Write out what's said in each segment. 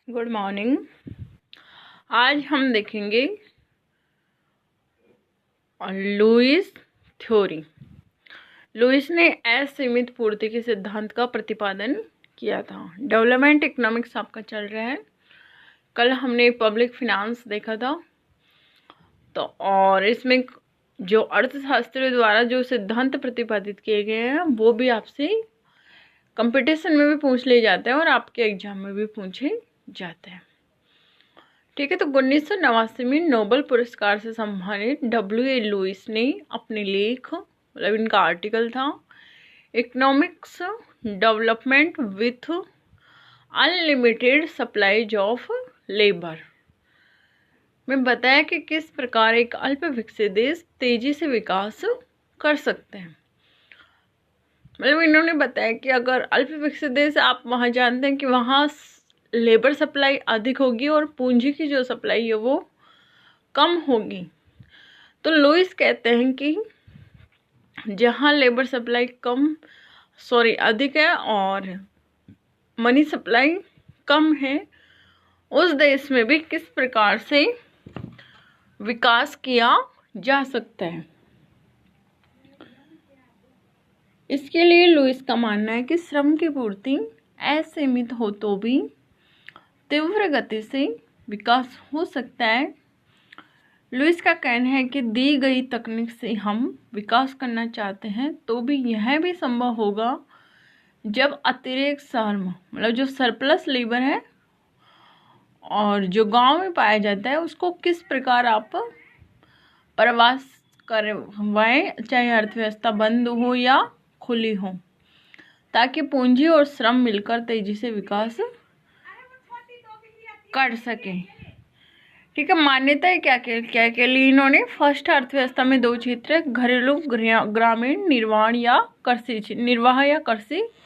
Good morning. आज हम देखेंगे लुईस थ्योरी। लुईस ने असीमित पूर्ति के सिद्धांत का प्रतिपादन किया था। डेवलपमेंट इकोनॉमिक्स आपका चल रहा है। कल हमने पब्लिक फिनांस देखा था, तो और इसमें जो अर्थशास्त्रियों द्वारा जो सिद्धांत प्रतिपादित किए गए हैं वो भी आपसे कंपटीशन में भी पूछ लिए जाते हैं और आपके एग्जाम में भी पूछे जाते हैं। ठीक है, तो 1989 में नोबेल पुरस्कार से सम्मानित W.A. लुईस ने अपने लेख, मतलब इनका आर्टिकल था, economics development with unlimited supplies of labour में बताया कि किस प्रकार एक अल्प विकसित देश तेजी से विकास कर सकते हैं। मतलब इन्होंने बताया कि अगर अल्प विकसित देश, आप वहाँ जानते हैं कि वहाँ लेबर सप्लाई अधिक होगी और पूंजी की जो सप्लाई है वो कम होगी। तो लुईस कहते हैं कि जहाँ लेबर सप्लाई अधिक है और मनी सप्लाई कम है, उस देश में भी किस प्रकार से विकास किया जा सकता है। इसके लिए लुईस का मानना है कि श्रम की पूर्ति असीमित हो तो भी तीव्र गति से विकास हो सकता है। लुईस का कहना है कि दी गई तकनीक से हम विकास करना चाहते हैं तो भी यह भी संभव होगा जब अतिरिक्त श्रम, मतलब जो सरप्लस लेबर है और जो गांव में पाया जाता है, उसको किस प्रकार आप प्रवास करवाएं, चाहे अर्थव्यवस्था बंद हो या खुली हो, ताकि पूंजी और श्रम मिलकर तेजी से विकास कर सके। ठीक है, मान्यता है क्या के लिए इन्होंने फर्स्ट अर्थव्यवस्था में दो क्षेत्र, घरेलू ग्रामीण निर्वाह या कृषि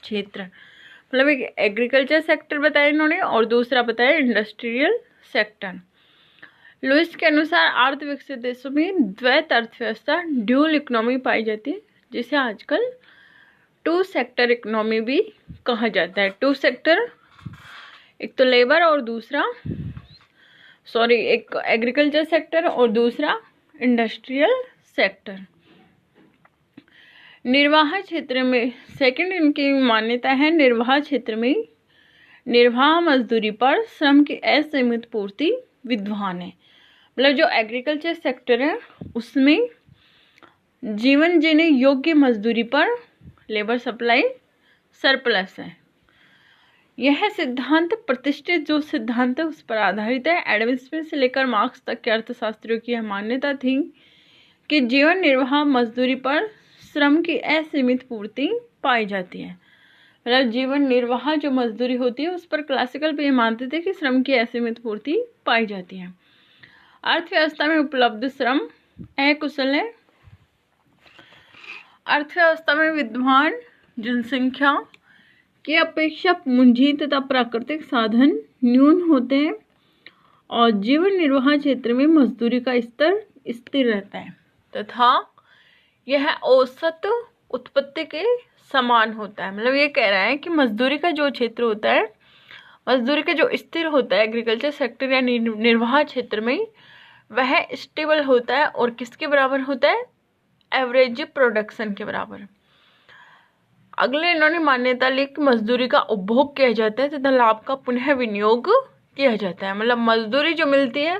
क्षेत्र, मतलब एक एग्रीकल्चर सेक्टर बताया इन्होंने और दूसरा बताया इंडस्ट्रियल सेक्टर। लुईस के अनुसार अर्ध विकसित देशों में द्वैत अर्थव्यवस्था, ड्यूल इकोनॉमी पाई जाती है, जिसे आजकल टू सेक्टर इकोनॉमी भी कहा जाता है। टू सेक्टर, एक तो लेबर और दूसरा एक एग्रीकल्चर सेक्टर और दूसरा इंडस्ट्रियल सेक्टर। निर्वाह क्षेत्र में सेकंड इनकी मान्यता है, निर्वाह क्षेत्र में निर्वाह मजदूरी पर श्रम की असीमित पूर्ति विद्यमान है। मतलब जो एग्रीकल्चर सेक्टर है उसमें जीवन जीने योग्य मजदूरी पर लेबर सप्लाई सरप्लस है। यह सिद्धांत प्रतिष्ठित जो सिद्धांत है उस पर आधारित है। एडम स्मिथ से लेकर मार्क्स तक के अर्थशास्त्रियों की यह मान्यता थी कि जीवन निर्वाह मजदूरी पर श्रम की असीमित पूर्ति पाई जाती है। मतलब जीवन निर्वाह जो मजदूरी होती है उस पर क्लासिकल भी मानते थे कि श्रम की असीमित पूर्ति पाई जाती है। अर्थव्यवस्था में उपलब्ध श्रम अकुशल है। अर्थव्यवस्था में विद्यमान जनसंख्या की अपेक्षा पूंजी तथा प्राकृतिक साधन न्यून होते हैं और जीवन निर्वाह क्षेत्र में मजदूरी का स्तर स्थिर रहता है तथा यह औसत उत्पत्ति के समान होता है। मतलब ये कह रहा है कि मजदूरी का जो क्षेत्र होता है, मजदूरी का जो स्थिर होता है एग्रीकल्चर सेक्टर या निर्वाह क्षेत्र में, वह स्टेबल होता है और किसके बराबर होता है? एवरेज प्रोडक्शन के बराबर। अगले इन्होंने मान्यता ली कि मजदूरी का उपभोग किया जाता है तथा लाभ का पुनः विनियोग किया जाता है। मतलब मजदूरी जो मिलती है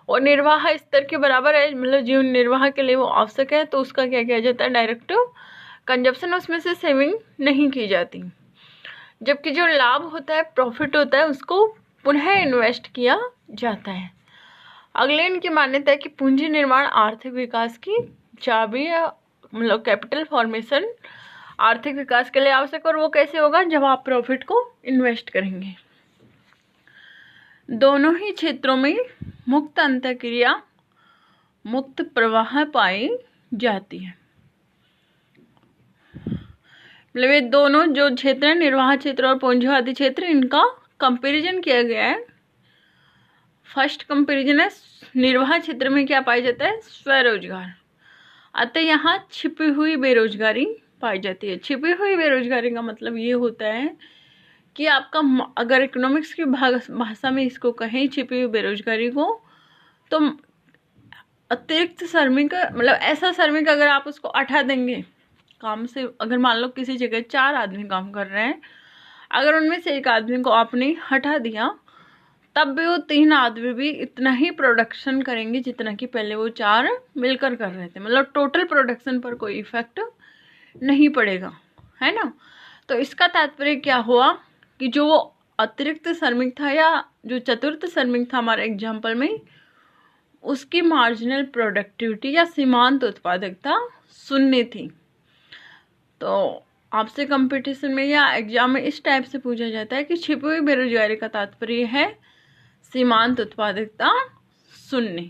और निर्वाह स्तर के बराबर है, मतलब जीवन निर्वाह के लिए वो आवश्यक है, तो उसका क्या किया जाता है? डायरेक्ट कंजप्शन, उसमें से सेविंग नहीं की जाती। जबकि जो लाभ होता है, प्रॉफिट होता है, उसको पुनः इन्वेस्ट किया जाता है। अगले इनकी मान्यता है कि पूंजी निर्माण आर्थिक विकास की चाबी है। मतलब कैपिटल फॉर्मेशन आर्थिक विकास के लिए आवश्यक, और वो कैसे होगा? जब आप प्रॉफिट को इन्वेस्ट करेंगे। दोनों ही क्षेत्रों में मुक्त अंतःक्रिया, मुक्त प्रवाह पाई जाती है। मतलब ये दोनों जो क्षेत्र है, निर्वाह क्षेत्र और पूंजीवादी क्षेत्र, इनका कंपैरिजन किया गया है। फर्स्ट कंपैरिजन है, निर्वाह क्षेत्र में क्या पाया जाता है? स्वरोजगार। अतः यहाँ छिपी हुई बेरोजगारी पाई जाती है। छिपी हुई बेरोजगारी का मतलब ये होता है कि आपका अगर इकोनॉमिक्स की भाषा में इसको कहें छिपी हुई बेरोजगारी को, तो अतिरिक्त श्रमिक मतलब ऐसा श्रमिक अगर आप उसको हटा देंगे काम से, अगर मान लो किसी जगह 4 आदमी काम कर रहे हैं, अगर उनमें से एक आदमी को आपने हटा दिया, तब भी वो 3 आदमी भी इतना ही प्रोडक्शन करेंगे जितना कि पहले वो 4 मिलकर कर रहे थे। मतलब टोटल प्रोडक्शन पर कोई इफेक्ट नहीं पड़ेगा, है ना। तो इसका तात्पर्य क्या हुआ कि जो अतिरिक्त श्रमिक था या जो चतुर्थ श्रमिक था हमारे एग्जाम्पल में, उसकी मार्जिनल प्रोडक्टिविटी या सीमांत उत्पादकता 0 थी। तो आपसे कंपटीशन में या एग्जाम में इस टाइप से पूछा जाता है कि छिपी हुई बेरोजगारी का तात्पर्य है सीमांत उत्पादकता 0।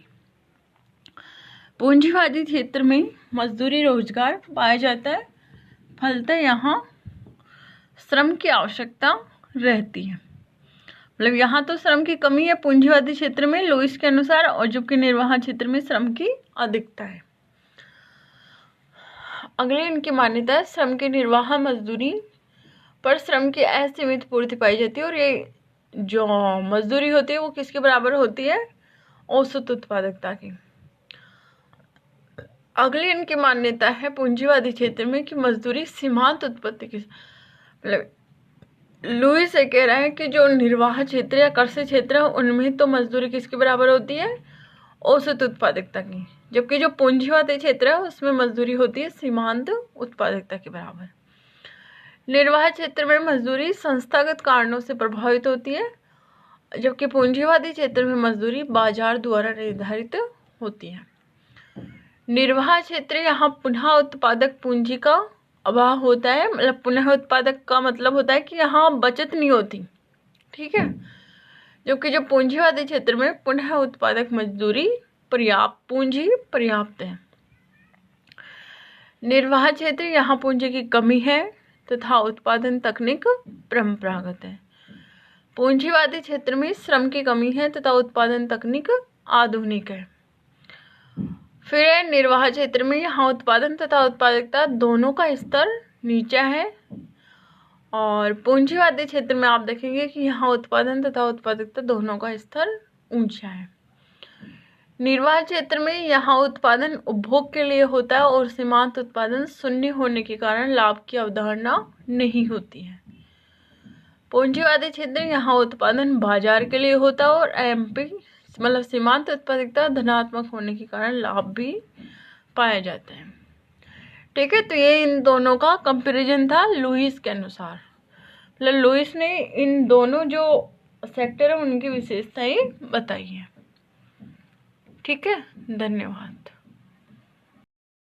पूंजीवादी क्षेत्र में मजदूरी रोजगार पाया जाता है, फलतः यहाँ श्रम की आवश्यकता रहती है। मतलब यहाँ तो श्रम की कमी है पूंजीवादी क्षेत्र में लुईस के अनुसार, और जबकि निर्वाह क्षेत्र में श्रम की अधिकता है। अगली इनकी मान्यता है श्रम की निर्वाह मजदूरी पर श्रम की असीमित पूर्ति पाई जाती है, और ये जो मजदूरी होती है वो किसके बराबर होती है? औसत उत्पादकता की। अगली इनकी मान्यता है पूंजीवादी क्षेत्र में कि मजदूरी सीमांत उत्पत्ति की, मतलब लुईस ये कह रहा है कि जो निर्वाह क्षेत्र या कृषि क्षेत्र है उनमें तो मजदूरी किसके बराबर होती है? औसत उत्पादकता की, जबकि जो पूंजीवादी क्षेत्र है उसमें मजदूरी होती है सीमांत उत्पादकता के बराबर। निर्वाह क्षेत्र में मजदूरी संस्थागत कारणों से प्रभावित होती है, जबकि पूंजीवादी क्षेत्र में मजदूरी बाजार द्वारा निर्धारित होती है। निर्वाह क्षेत्र यहाँ पुनः उत्पादक पूंजी का अभाव होता है, मतलब पुनः उत्पादक का मतलब होता है कि यहाँ बचत नहीं होती, ठीक है। जबकि जो पूंजीवादी क्षेत्र में पुनः उत्पादक मजदूरी पर्याप्त पूंजी पर्याप्त है। निर्वाह क्षेत्र यहाँ पूंजी की कमी है तथा उत्पादन तकनीक परंपरागत है। पूंजीवादी क्षेत्र में श्रम की कमी है तथा उत्पादन तकनीक आधुनिक है। फिर निर्वाह क्षेत्र में यहाँ उत्पादन तथा उत्पादकता दोनों का स्तर नीचा है, और पूंजीवादी क्षेत्र में आप देखेंगे कि यहाँ उत्पादन तथा उत्पादकता दोनों का स्तर ऊंचा है। निर्वाह क्षेत्र में यहाँ उत्पादन उपभोग के लिए होता है और सीमांत उत्पादन 0 होने के कारण लाभ की अवधारणा नहीं होती है। पूंजीवादी क्षेत्र यहाँ उत्पादन बाजार के लिए होता है और एमपी मतलब सीमांत उत्पादकता धनात्मक होने के कारण लाभ भी पाया जाता है, ठीक है। तो ये इन दोनों का कंपैरिजन था लुईस के अनुसार। मतलब लुईस ने इन दोनों जो सेक्टर है उनकी विशेषताएं बताई है, ठीक है। धन्यवाद।